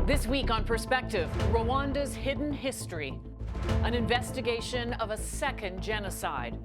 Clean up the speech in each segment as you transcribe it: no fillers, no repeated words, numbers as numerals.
This week on Perspective, Rwanda's hidden history, an investigation of a second genocide.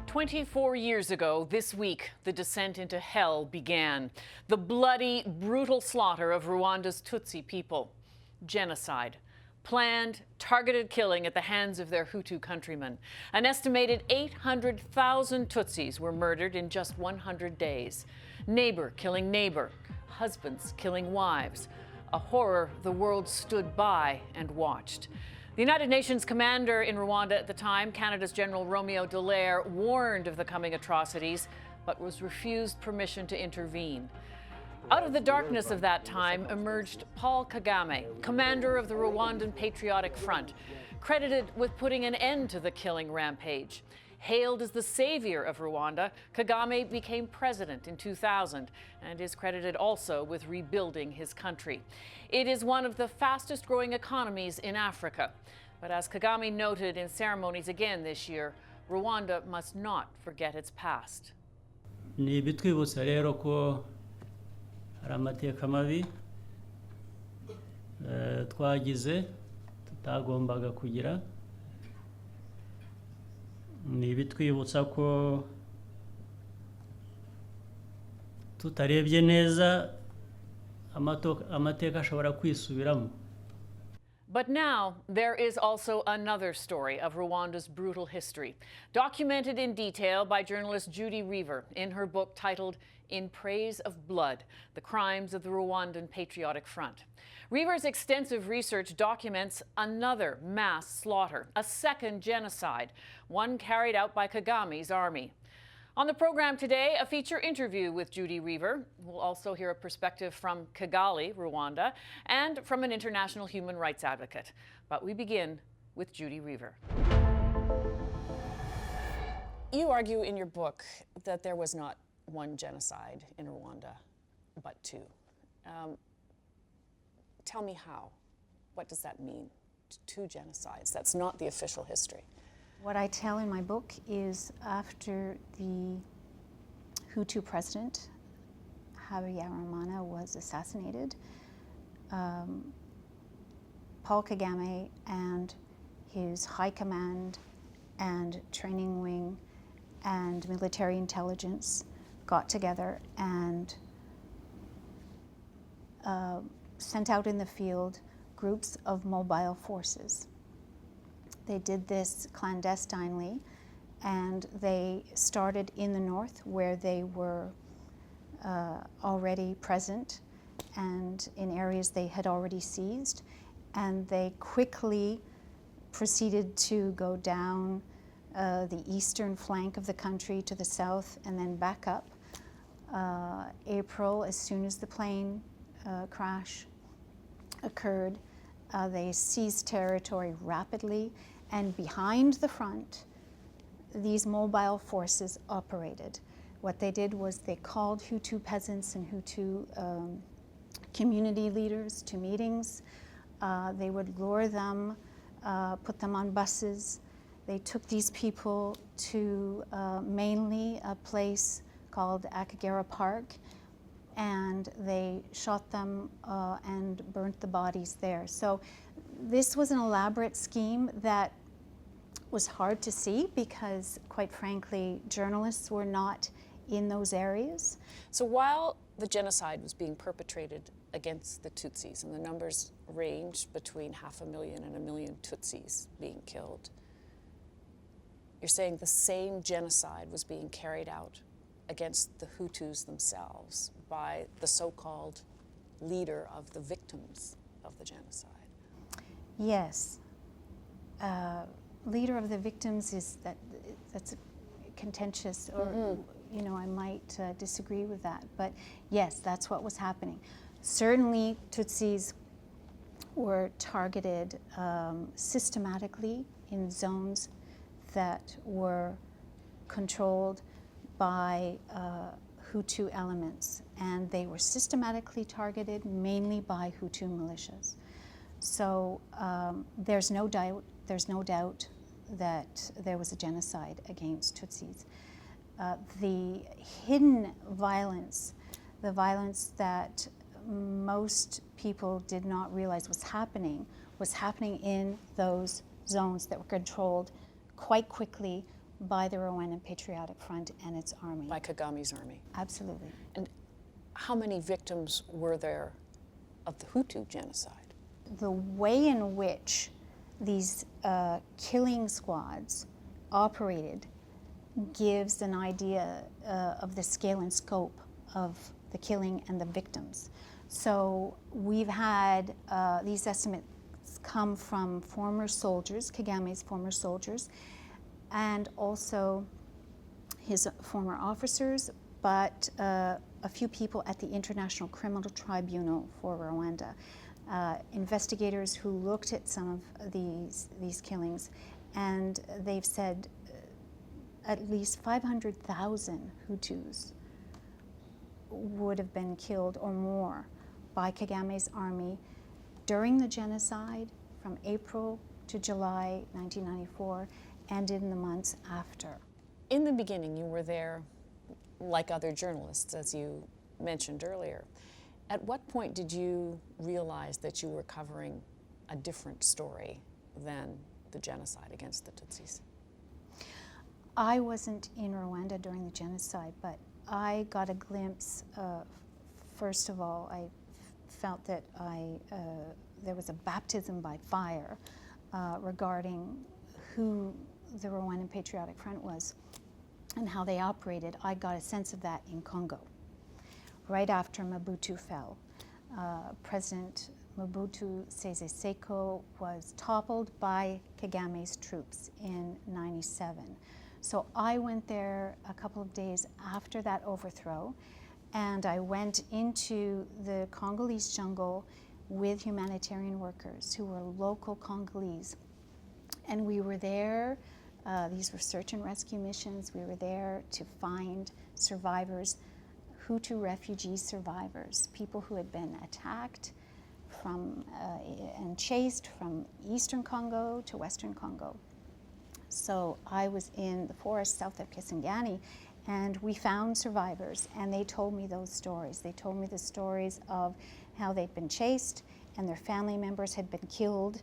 24 years ago this week, the descent into hell began. The bloody, brutal slaughter of Rwanda's Tutsi people. Genocide. Planned, targeted killing at the hands of their Hutu countrymen. An estimated 800,000 Tutsis were murdered in just 100 days. Neighbor killing neighbor. Husbands killing wives, a horror the world stood by and watched. The United Nations commander in Rwanda at the time, Canada's General Romeo Dallaire, warned of the coming atrocities, but was refused permission to intervene. Out of the darkness of that time emerged Paul Kagame, commander of the Rwandan Patriotic Front, credited with putting an end to the killing rampage. Hailed as the savior of Rwanda, Kagame became president in 2000 and is credited also with rebuilding his country. It is one of the fastest growing economies in Africa. But as Kagame noted in ceremonies again this year, Rwanda must not forget its past. Ni bitwibutsa rero ko hari amateka mabi twagize tutagombaga kugira. Ni bitwibutsa ko tutarebye neza amateka ashobora kwisubiramo. But now, there is also another story of Rwanda's brutal history, documented in detail by journalist Judi Rever in her book titled In Praise of Blood, The Crimes of the Rwandan Patriotic Front. Rever's extensive research documents another mass slaughter, a second genocide, one carried out by Kagame's army. On the program today, a feature interview with Judi Rever. We'll also hear a perspective from Kigali, Rwanda, and from an international human rights advocate. But we begin with Judi Rever. You argue in your book that there was not one genocide in Rwanda, but two. Tell me how. What does that mean? Two genocides. That's not the official history. What I tell in my book is after the Hutu president, Habyarimana, was assassinated, Paul Kagame and his high command and training wing and military intelligence got together and sent out in the field groups of mobile forces. They did this clandestinely, and they started in the north where they were already present and in areas they had already seized, and they quickly proceeded to go down the eastern flank of the country to the south and then back up. April, as soon as the plane crash occurred, they seized territory rapidly, and behind the front, these mobile forces operated. What they did was they called Hutu peasants and Hutu community leaders to meetings. They would lure them, put them on buses. They took these people to mainly a place called Akagera Park, and they shot them and burnt the bodies there. So this was an elaborate scheme that was hard to see because, quite frankly, journalists were not in those areas. So while the genocide was being perpetrated against the Tutsis, and the numbers ranged between 500,000 and 1 million Tutsis being killed, you're saying the same genocide was being carried out against the Hutus themselves by the so-called leader of the victims of the genocide. Yes. Leader of the victims that's contentious, or you know, I might disagree with that, but yes, that's what was happening. Certainly Tutsis were targeted systematically in zones that were controlled by Hutu elements, and they were systematically targeted mainly by Hutu militias. So there's no doubt that there was a genocide against Tutsis. The hidden violence, the violence that most people did not realize was happening in those zones that were controlled quite quickly by the Rwandan Patriotic Front and its army. By Kagame's army. Absolutely. And how many victims were there of the Hutu genocide? The way in which these killing squads operated gives an idea of the scale and scope of the killing and the victims. So we've had these estimates come from former soldiers, Kagame's former soldiers, and also his former officers, but a few people at the International Criminal Tribunal for Rwanda. Investigators who looked at some of these killings, and they've said at least 500,000 Hutus would have been killed or more by Kagame's army during the genocide from April to July 1994 and in the months after. In the beginning, you were there like other journalists, as you mentioned earlier. At what point did you realize that you were covering a different story than the genocide against the Tutsis? I wasn't in Rwanda during the genocide, but I got a glimpse. First of all, I felt that there was a baptism by fire regarding who the Rwandan Patriotic Front was and how they operated. I got a sense of that in Congo. Right after Mobutu fell, President Mobutu Sese Seko was toppled by Kagame's troops in '97. So I went there a couple of days after that overthrow, and I went into the Congolese jungle with humanitarian workers who were local Congolese. And we were there, these were search and rescue missions, we were there to find survivors, Hutu refugee survivors, people who had been attacked and chased from eastern Congo to western Congo. So I was in the forest south of Kisangani, and we found survivors, and they told me those stories. They told me the stories of how they'd been chased and their family members had been killed,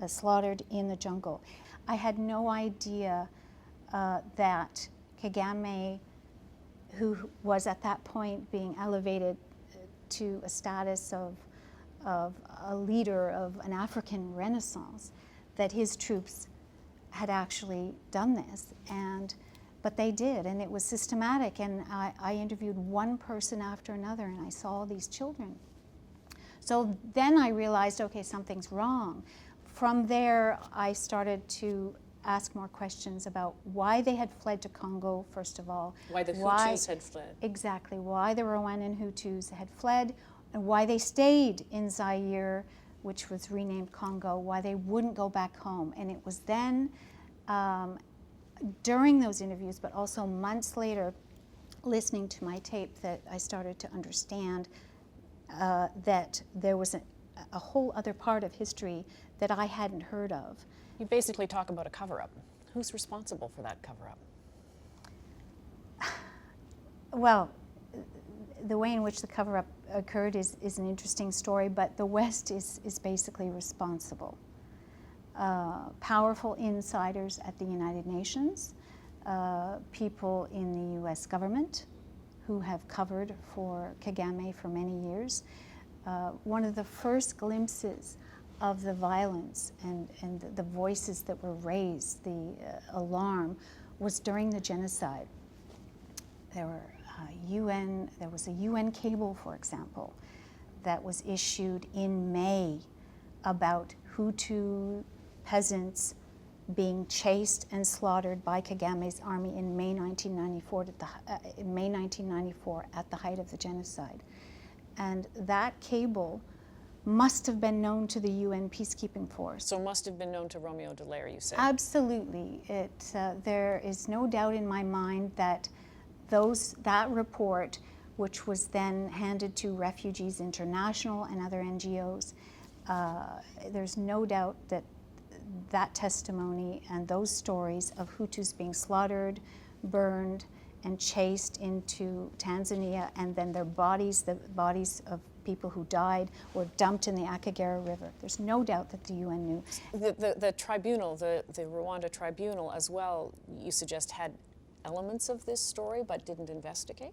slaughtered in the jungle. I had no idea that Kagame, who was at that point being elevated to a status of a leader of an African Renaissance, that his troops had actually done this, but they did, and it was systematic, and I interviewed one person after another, and I saw these children. So then I realized, okay, something's wrong. From there, I started to ask more questions about why they had fled to Congo, first of all. Why the Hutus had fled. Exactly, why the Rwandan Hutus had fled, and why they stayed in Zaire, which was renamed Congo, why they wouldn't go back home. And it was then, during those interviews, but also months later, listening to my tape, that I started to understand that there was a whole other part of history that I hadn't heard of. You basically talk about a cover-up. Who's responsible for that cover-up? Well, the way in which the cover-up occurred is an interesting story, but the West is basically responsible. Powerful insiders at the United Nations, people in the US government who have covered for Kagame for many years. One of the first glimpses of the violence and the voices that were raised, the alarm, was during the genocide. There was a UN cable, for example, that was issued in May about Hutu peasants being chased and slaughtered by Kagame's army in May 1994 at the height of the genocide. And that cable must have been known to the UN peacekeeping force. So must have been known to Romeo Dallaire, you said? Absolutely. There is no doubt in my mind that that report, which was then handed to Refugees International and other NGOs, there's no doubt that that testimony and those stories of Hutus being slaughtered, burned, and chased into Tanzania, and then their bodies, the bodies of people who died were dumped in the Akagera River. There's no doubt that the UN knew. The tribunal, the Rwanda tribunal as well, you suggest had elements of this story but didn't investigate?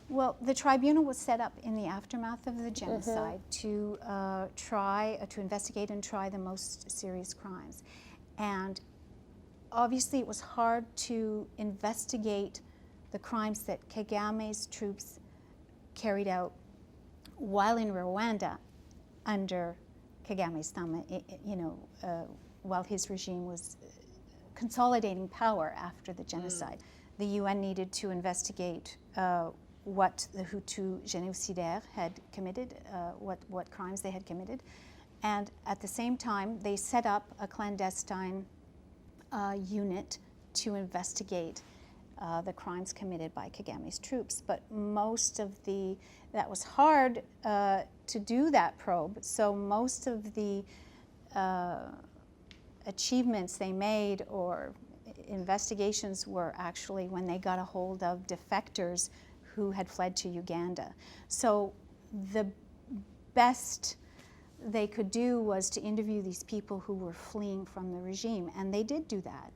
Well, the tribunal was set up in the aftermath of the genocide to to investigate and try the most serious crimes. And obviously it was hard to investigate the crimes that Kagame's troops carried out while in Rwanda under Kagame's thumb, while his regime was consolidating power after the genocide. The UN needed to investigate what the Hutu genocidaires had committed, what crimes they had committed. And at the same time, they set up a clandestine unit to investigate the crimes committed by Kagame's troops. But that was hard to do that probe, so most of the achievements they made or investigations were actually when they got a hold of defectors who had fled to Uganda. So the best they could do was to interview these people who were fleeing from the regime, and they did do that.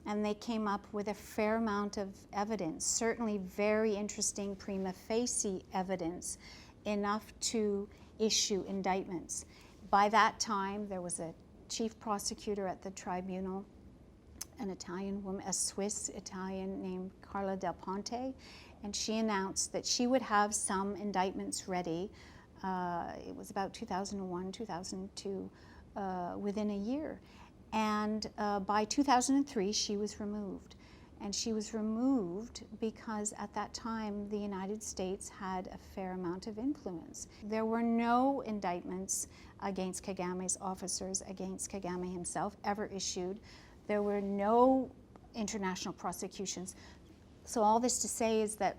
And they came up with a fair amount of evidence, certainly very interesting prima facie evidence, enough to issue indictments. By that time, there was a chief prosecutor at the tribunal, an Italian woman, a Swiss-Italian named Carla Del Ponte, and she announced that she would have some indictments ready. It was about 2001, 2002, within a year. And by 2003, she was removed. And she was removed because at that time, the United States had a fair amount of influence. There were no indictments against Kagame's officers, against Kagame himself, ever issued. There were no international prosecutions. So all this to say is that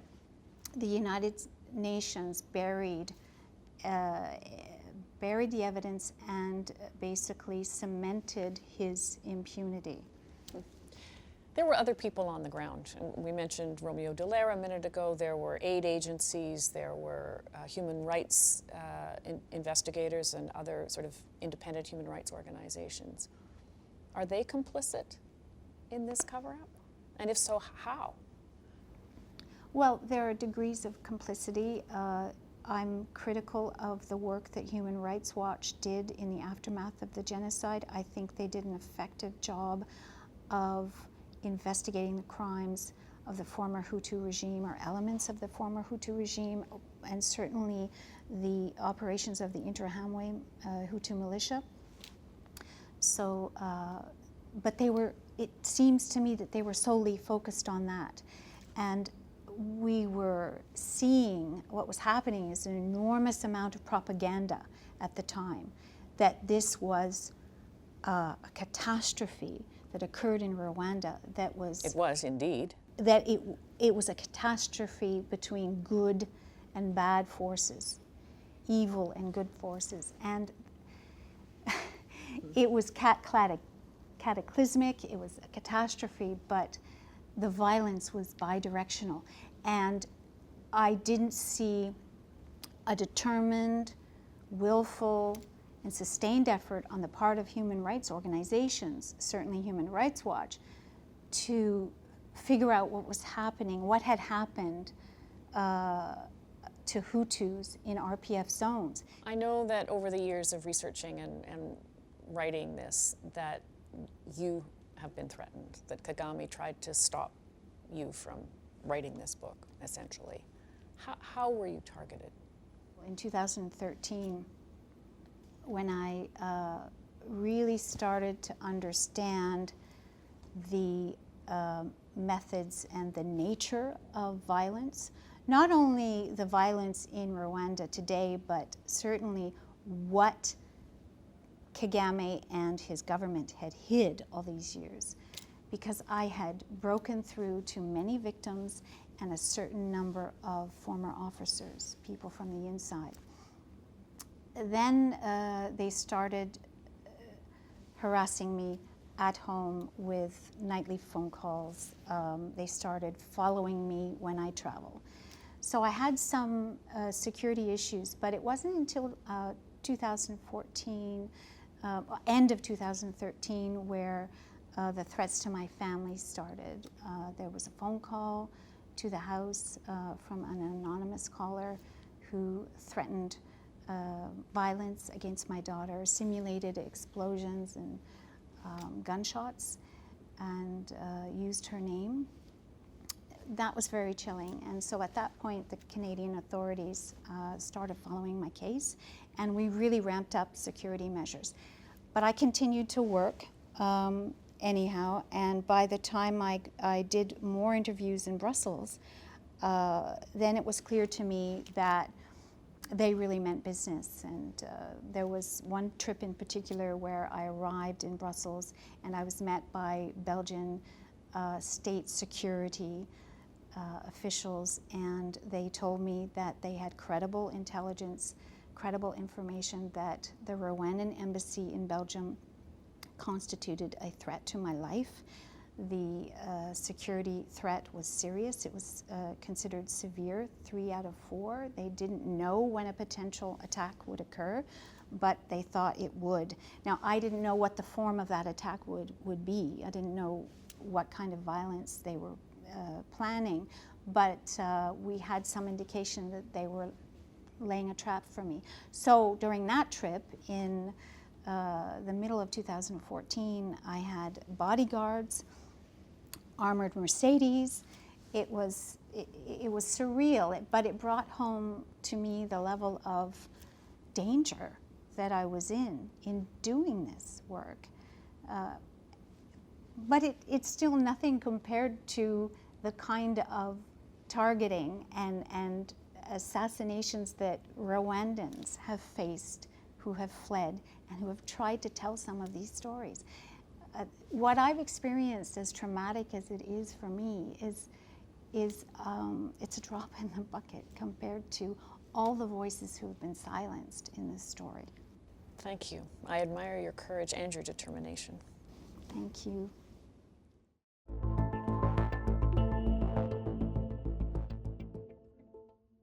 the United Nations buried the evidence and basically cemented his impunity. There were other people on the ground. We mentioned Romeo Dallaire a minute ago. There were aid agencies, there were human rights investigators and other sort of independent human rights organizations. Are they complicit in this cover-up? And if so, how? Well, there are degrees of complicity. I'm critical of the work that Human Rights Watch did in the aftermath of the genocide. I think they did an effective job of investigating the crimes of the former Hutu regime or elements of the former Hutu regime, and certainly the operations of the Interahamwe Hutu militia. So, but it seems to me that they were solely focused on that. And we were seeing what was happening is an enormous amount of propaganda at the time, that this was a catastrophe that occurred in Rwanda that was... It was indeed. That it was a catastrophe between good and bad forces, evil and good forces. And it was cataclysmic, it was a catastrophe, but the violence was bidirectional. And I didn't see a determined, willful, and sustained effort on the part of human rights organizations, certainly Human Rights Watch, to figure out what was happening, what had happened to Hutus in RPF zones. I know that over the years of researching and writing this, that you have been threatened, that Kagame tried to stop you from writing this book, essentially. How were you targeted? In 2013, when I really started to understand the methods and the nature of violence, not only the violence in Rwanda today, but certainly what Kagame and his government had hid all these years, because I had broken through to many victims and a certain number of former officers, people from the inside. Then they started harassing me at home with nightly phone calls. They started following me when I travel. So I had some security issues, but it wasn't until 2014, end of 2013, where the threats to my family started. There was a phone call to the house from an anonymous caller who threatened violence against my daughter, simulated explosions and gunshots, and used her name. That was very chilling, and so at that point the Canadian authorities started following my case, and we really ramped up security measures. But I continued to work anyhow, and by the time I did more interviews in Brussels, then it was clear to me that they really meant business. And there was one trip in particular where I arrived in Brussels and I was met by Belgian state security officials, and they told me that they had credible intelligence, credible information that the Rwandan embassy in Belgium constituted a threat to my life. The security threat was serious. It was considered severe, 3 out of 4. They didn't know when a potential attack would occur, but they thought it would. Now, I didn't know what the form of that attack would be. I didn't know what kind of violence they were planning, but we had some indication that they were laying a trap for me. So during that trip in the middle of 2014, I had bodyguards, armored Mercedes. It was surreal, but it brought home to me the level of danger that I was in doing this work. But it's still nothing compared to the kind of targeting and assassinations that Rwandans have faced, who have fled and who have tried to tell some of these stories. What I've experienced, as traumatic as it is for me, is it's a drop in the bucket compared to all the voices who have been silenced in this story. Thank you. I admire your courage and your determination. Thank you.